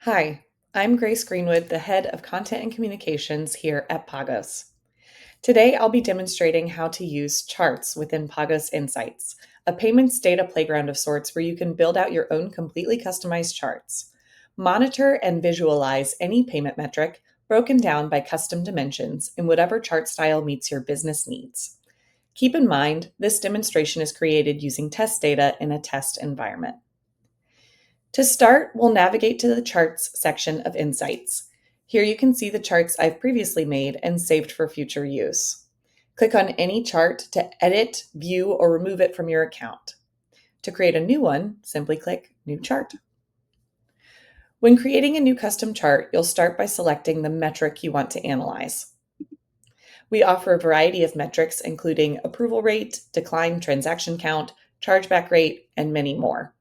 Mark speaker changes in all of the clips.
Speaker 1: Hi, I'm Grace Greenwood, the head of content and communications here at Pagos. Today, I'll be demonstrating how to use charts within Pagos Insights, a payments data playground of sorts where you can build out your own completely customized charts. Monitor and visualize any payment metric broken down by custom dimensions in whatever chart style meets your business needs. Keep in mind, this demonstration is created using test data in a test environment. To start, we'll navigate to the Charts section of Insights. Here you can see the charts I've previously made and saved for future use. Click on any chart to edit, view, or remove it from your account. To create a new one, simply click New Chart. When creating a new custom chart, you'll start by selecting the metric you want to analyze. We offer a variety of metrics, including approval rate, decline transaction count, chargeback rate, and many more.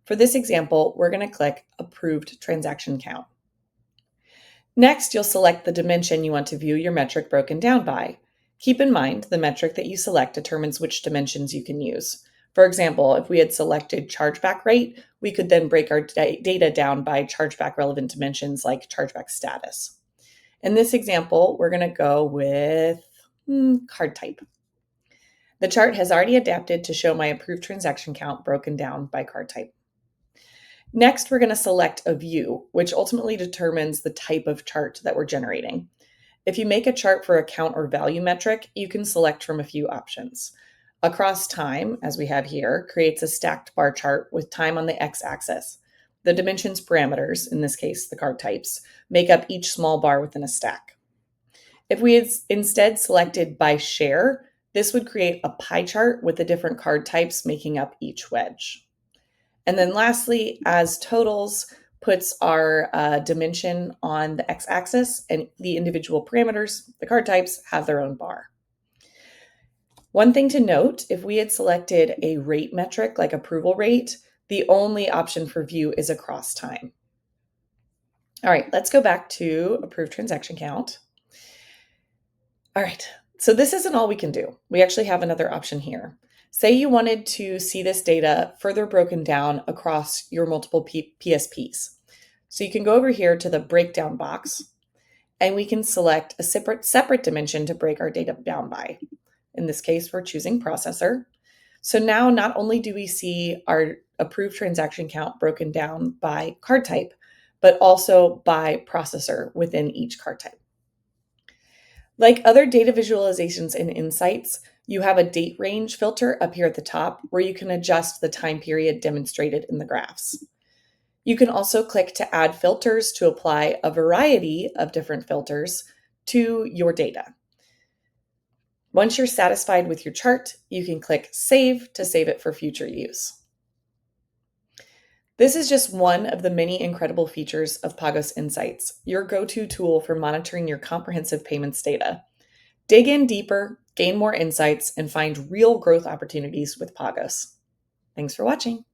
Speaker 1: For this example, we're going to click Approved Transaction Count. Next, you'll select the dimension you want to view your metric broken down by. Keep in mind, the metric that you select determines which dimensions you can use. For example, if we had selected chargeback rate, we could then break our data down by chargeback relevant dimensions like chargeback status. In this example, we're going to go with card type. The chart has already adapted to show my approved transaction count broken down by card type. Next, we're going to select a view, which ultimately determines the type of chart that we're generating. If you make a chart for a count or value metric, you can select from a few options. Across time, as we have here, creates a stacked bar chart with time on the x-axis. The dimensions parameters, in this case the card types, make up each small bar within a stack. If we had instead selected by share, this would create a pie chart with the different card types making up each wedge. And then lastly, as totals puts our dimension on the x-axis, and the individual parameters, the card types, have their own bar. One thing to note, if we had selected a rate metric like approval rate, the only option for view is across time. All right, let's go back to approved transaction count. All right, so this isn't all we can do. We actually have another option here. Say you wanted to see this data further broken down across your multiple PSPs. So you can go over here to the breakdown box, and we can select a separate dimension to break our data down by. In this case, we're choosing processor. So now not only do we see our approved transaction count broken down by card type, but also by processor within each card type. Like other data visualizations and insights, you have a date range filter up here at the top where you can adjust the time period demonstrated in the graphs. You can also click to add filters to apply a variety of different filters to your data. Once you're satisfied with your chart, you can click Save to save it for future use. This is just one of the many incredible features of Pagos Insights, your go-to tool for monitoring your comprehensive payments data. Dig in deeper, gain more insights, and find real growth opportunities with Pagos. Thanks for watching.